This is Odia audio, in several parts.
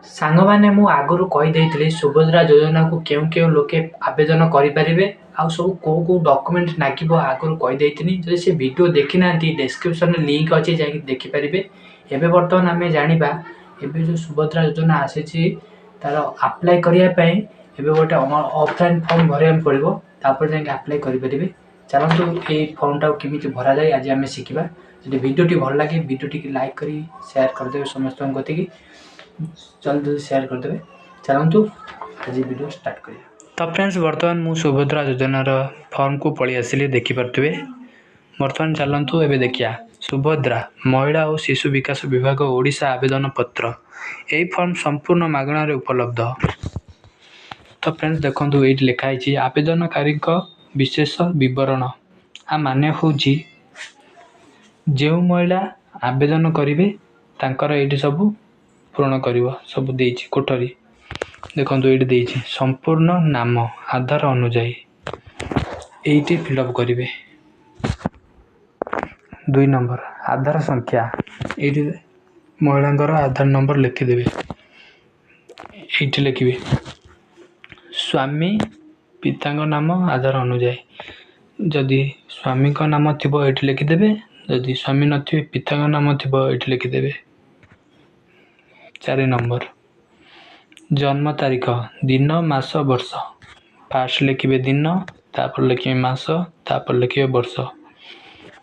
ସାଙ୍ଗମାନେ ମୁଁ ଆଗରୁ କହିଦେଇଥିଲି ସୁଭଦ୍ରା ଯୋଜନାକୁ କେଉଁ କେଉଁ ଲୋକେ ଆବେଦନ କରିପାରିବେ ଆଉ ସବୁ କେଉଁ ଡକୁମେଣ୍ଟ ଲାଗିବ ଆଗରୁ କହିଦେଇଥିଲି। ଯଦି ସେ ଭିଡ଼ିଓ ଦେଖିନାହାନ୍ତି ଡେସ୍କ୍ରିପସନ୍ରେ ଲିଙ୍କ୍ ଅଛି ଯାଇକି ଦେଖିପାରିବେ। ଏବେ ବର୍ତ୍ତମାନ ଆମେ ଜାଣିବା ଏବେ ଯେଉଁ ସୁଭଦ୍ରା ଯୋଜନା ଆସିଛି ତା'ର ଆପ୍ଲାଏ କରିବା ପାଇଁ ଏବେ ଗୋଟେ ଅଫଲାଇନ୍ ଫର୍ମ ଭରିବାକୁ ପଡ଼ିବ, ତାପରେ ଯାଇକି ଆପ୍ଲାଏ କରିପାରିବେ। ଚାଲନ୍ତୁ ଏଇ ଫର୍ମଟାକୁ କେମିତି ଭରାଯାଏ ଆଜି ଆମେ ଶିଖିବା। ଯଦି ଭିଡ଼ିଓଟି ଭଲ ଲାଗେ ଭିଡ଼ିଓଟିକି ଲାଇକ୍ କରି ସେୟାର କରିଦେବେ ସମସ୍ତଙ୍କ କତିକି, ଜଲ୍ଦି ସେୟାର କରିଦେବେ। ଚାଲନ୍ତୁ ଆଜି ଭିଡ଼ିଓ ଷ୍ଟାର୍ଟ କରିବା। ତ ଫ୍ରେଣ୍ଡସ୍ ବର୍ତ୍ତମାନ ମୁଁ ସୁଭଦ୍ରା ଯୋଜନାର ଫର୍ମକୁ ପଳେଇ ଆସିଲି, ଦେଖିପାରୁଥିବେ। ବର୍ତ୍ତମାନ ଚାଲନ୍ତୁ ଏବେ ଦେଖିବା ସୁଭଦ୍ରା ମହିଳା ଓ ଶିଶୁ ବିକାଶ ବିଭାଗ ଓଡ଼ିଶା ଆବେଦନ ପତ୍ର। ଏହି ଫର୍ମ ସମ୍ପୂର୍ଣ୍ଣ ମାଗଣାରେ ଉପଲବ୍ଧ। ତ ଫ୍ରେଣ୍ଡସ୍ ଦେଖନ୍ତୁ ଏଇଠି ଲେଖା ହେଇଛି ଆବେଦନକାରୀଙ୍କ ବିଶେଷ ବିବରଣ। ମାନେ ହେଉଛି ଯେଉଁ ମହିଳା ଆବେଦନ କରିବେ ତାଙ୍କର ଏଇଠି ସବୁ ପୂରଣ କରିବ, ସବୁ ଦେଇଛି କୋଠରୀ। ଦେଖନ୍ତୁ ଏଇଠି ଦେଇଛି ସମ୍ପୂର୍ଣ୍ଣ ନାମ ଆଧାର ଅନୁଯାୟୀ ଏଇଠି ଫିଲ୍ଅପ୍ କରିବେ। 2 ନମ୍ବର ଆଧାର ସଂଖ୍ୟା, ଏଇଠି ମହିଳାଙ୍କର ଆଧାର ନମ୍ବର ଲେଖିଦେବେ। ଏଇଠି ଲେଖିବେ ସ୍ୱାମୀ ପିତାଙ୍କ ନାମ ଆଧାର ଅନୁଯାୟୀ, ଯଦି ସ୍ୱାମୀଙ୍କ ନାମ ଥିବ ଏଇଠି ଲେଖିଦେବେ, ଯଦି ସ୍ୱାମୀ ନଥିବେ ପିତାଙ୍କ ନାମ ଥିବ ଏଇଠି ଲେଖିଦେବେ। 4 ନମ୍ବର ଜନ୍ମ ତାରିଖ, ଦିନ ମାସ ବର୍ଷ। ଫାଷ୍ଟ ଲେଖିବେ ଦିନ, ତାପରେ ଲେଖିବେ ମାସ, ତାପରେ ଲେଖିବେ ବର୍ଷ।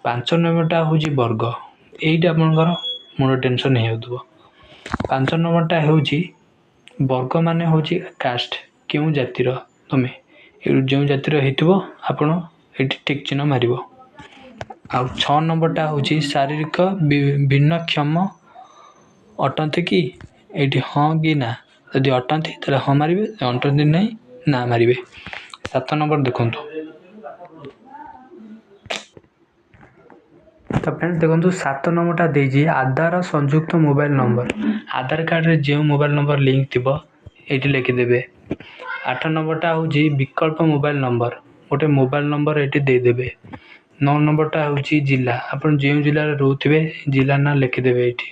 5 ନମ୍ବରଟା ହେଉଛି ବର୍ଗ। ଏଇଟା ଆପଣଙ୍କର ମୁଣ୍ଡ ଟେନସନ୍ ହେଇଯାଉଥିବ। 5 ନମ୍ବରଟା ହେଉଛି ବର୍ଗ ମାନେ ହେଉଛି କାଷ୍ଟ, କେଉଁ ଜାତିର ତୁମେ, ଏଇଠୁ ଯେଉଁ ଜାତିର ହେଇଥିବ ଆପଣ ଏଇଠି ଠିକ୍ ଚିହ୍ନ ମାରିବ। ଆଉ 6 ନମ୍ବରଟା ହେଉଛି ଶାରୀରିକ ଭିନ୍ନକ୍ଷମ ଅଟନ୍ତି କି, ଏଇଠି ହଁ କି ନା, ଯଦି ଅଟନ୍ତି ତାହେଲେ ହଁ ମାରିବେ, ଯଦି ଅଟନ୍ତି ନାହିଁ ନା ମାରିବେ। 7 ନମ୍ବର ଦେଖନ୍ତୁ। ତ ଫ୍ରେଣ୍ଡସ୍ ଦେଖନ୍ତୁ 7 ନମ୍ବରଟା ଦେଇଛି ଆଧାର ସଂଯୁକ୍ତ ମୋବାଇଲ ନମ୍ବର। ଆଧାର କାର୍ଡ଼ରେ ଯେଉଁ ମୋବାଇଲ ନମ୍ବର ଲିଙ୍କ୍ ଥିବ ଏଇଠି ଲେଖିଦେବେ। 8 ନମ୍ବରଟା ହେଉଛି ବିକଳ୍ପ ମୋବାଇଲ ନମ୍ବର, ଗୋଟେ ମୋବାଇଲ ନମ୍ବର ଏଇଠି ଦେଇଦେବେ। 9 ନମ୍ବରଟା ହେଉଛି ଜିଲ୍ଲା, ଆପଣ ଯେଉଁ ଜିଲ୍ଲାରେ ରହୁଥିବେ ଜିଲ୍ଲା ନାଁ ଲେଖିଦେବେ ଏଇଠି।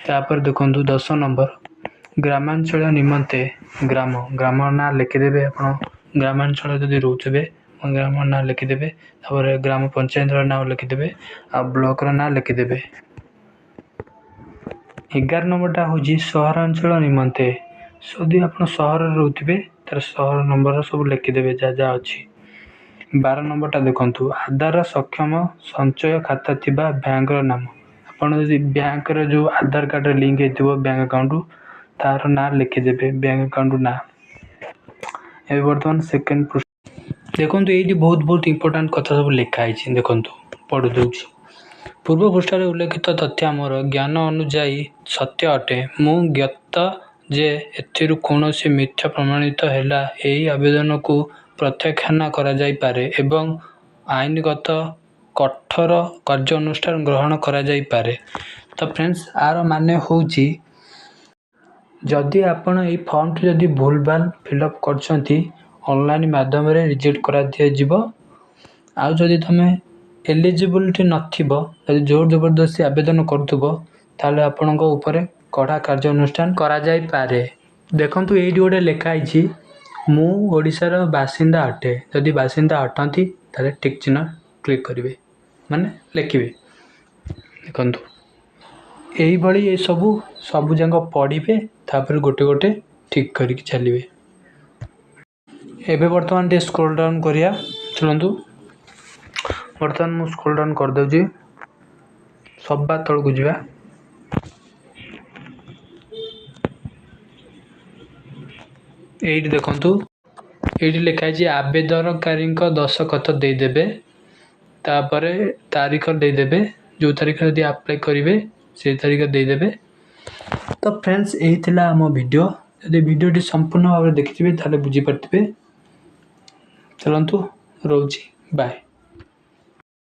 ତାପରେ ଦେଖନ୍ତୁ 10 ନମ୍ବର ଗ୍ରାମାଞ୍ଚଳ ନିମନ୍ତେ ଗ୍ରାମ ନାଁ ଲେଖିଦେବେ। ଆପଣ ଗ୍ରାମାଞ୍ଚଳରେ ଯଦି ରହୁଥିବେ ଗ୍ରାମ ନାଁ ଲେଖିଦେବେ। ତାପରେ ଗ୍ରାମ ପଞ୍ଚାୟତର ନାଁ ଲେଖିଦେବେ ଆଉ ବ୍ଲକର ନାଁ ଲେଖିଦେବେ। 11 ନମ୍ବରଟା ହେଉଛି ସହରାଞ୍ଚଳ ନିମନ୍ତେ, ଯଦି ଆପଣ ସହରରେ ରହୁଥିବେ ତାର ସହର ନମ୍ବର ସବୁ ଲେଖିଦେବେ ଯାହା ଅଛି। 12 ନମ୍ବରଟା ଦେଖନ୍ତୁ ଆଧାର ସକ୍ଷମ ସଞ୍ଚୟ ଖାତା ଥିବା ବ୍ୟାଙ୍କର ନାମ। ଆପଣ ଯଦି ବ୍ୟାଙ୍କର ଯେଉଁ ଆଧାର କାର୍ଡ଼ରେ ଲିଙ୍କ୍ ହେଇଥିବ ବ୍ୟାଙ୍କ ଆକାଉଣ୍ଟ, ତାର ନାଁ ଲେଖିଦେବେ, ବ୍ୟାଙ୍କ ଆକାଉଣ୍ଟ ନାଁ। ଏବେ ବର୍ତ୍ତମାନ ସେକେଣ୍ଡ ପୃଷ୍ଠା ଦେଖନ୍ତୁ, ଏଇଠି ବହୁତ ଇମ୍ପୋର୍ଟାଣ୍ଟ କଥା ସବୁ ଲେଖା ହେଇଛି। ଦେଖନ୍ତୁ ପଢ଼ି ଦେଉଛି। ପୂର୍ବ ପୃଷ୍ଠାରେ ଉଲ୍ଲେଖିତ ତଥ୍ୟ ଆମର ଜ୍ଞାନ ଅନୁଯାୟୀ ସତ୍ୟ ଅଟେ। ମୁଁ ଜ୍ଞାତ ଯେ ଏଥିରୁ କୌଣସି ମିଥ୍ୟା ପ୍ରମାଣିତ ହେଲା ଏହି ଆବେଦନକୁ ପ୍ରତ୍ୟାଖ୍ୟାନ କରାଯାଇପାରେ ଏବଂ ଆଇନଗତ କଠୋର କାର୍ଯ୍ୟାନୁଷ୍ଠାନ ଗ୍ରହଣ କରାଯାଇପାରେ। ତ ଫ୍ରେଣ୍ଡସ୍ ଆର ମାନେ ହେଉଛି ଯଦି ଆପଣ ଏଇ ଫର୍ମଟି ଯଦି ଭୁଲ ଭାଲ ଫିଲ୍ଅପ୍ କରିଛନ୍ତି ଅନଲାଇନ୍ ମାଧ୍ୟମରେ ରିଜେକ୍ଟ କରାଦିଆଯିବ। ଆଉ ଯଦି ତୁମେ ଏଲିଜିବିଲିଟି ନଥିବ, ଯଦି ଜୋର ଜବରଦସ୍ତି ଆବେଦନ କରୁଥିବ ତାହେଲେ ଆପଣଙ୍କ ଉପରେ କଡ଼ା କାର୍ଯ୍ୟାନୁଷ୍ଠାନ କରାଯାଇପାରେ। ଦେଖନ୍ତୁ ଏଇଠି ଗୋଟେ ଲେଖା ହେଇଛି ମୁଁ ଓଡ଼ିଶାର ବାସିନ୍ଦା ଅଟେ, ଯଦି ବାସିନ୍ଦା ଅଟନ୍ତି ତାହେଲେ ଠିକ୍ ଚିହ୍ନ କ୍ଲିକ୍ କରିବେ, ମାନେ ଲେଖିବେ। ଦେଖନ୍ତୁ ଏଇଭଳି ସବୁ ଯାକ ପଢ଼ିବେ, ତାପରେ ଗୋଟେ ଠିକ୍ କରିକି ଚାଲିବେ। ଏବେ ବର୍ତ୍ତମାନ ଟିକେ ସ୍କ୍ରୋଲ୍ ଡାଉନ୍ କରିବା, ଶୁଣନ୍ତୁ। ବର୍ତ୍ତମାନ ମୁଁ ସ୍କ୍ରୋଲ୍ ଡାଉନ୍ କରିଦେଉଛି, ସବା ତଳକୁ ଯିବା। ଏଇଠି ଦେଖନ୍ତୁ ଏଇଠି ଲେଖା ହେଇଛି ଆବେଦନକାରୀଙ୍କ ଦସ୍ତଖତ ଦେଇଦେବେ, ତାପରେ ତାରିଖ ଦେଇଦେବେ, ଯେଉଁ ତାରିଖ ଯଦି ଆପ୍ଲାଏ କରିବେ ସେଇ ତାରିଖ ଦେଇଦେବେ। ତ ଫ୍ରେଣ୍ଡସ୍ ଏହି ଥିଲା ଆମ ଭିଡ଼ିଓ। ଯଦି ଭିଡ଼ିଓଟି ସମ୍ପୂର୍ଣ୍ଣ ଭାବରେ ଦେଖିଥିବେ ତାହେଲେ ବୁଝିପାରିଥିବେ। ଚାଲନ୍ତୁ ରହୁଛି, ବାଏ।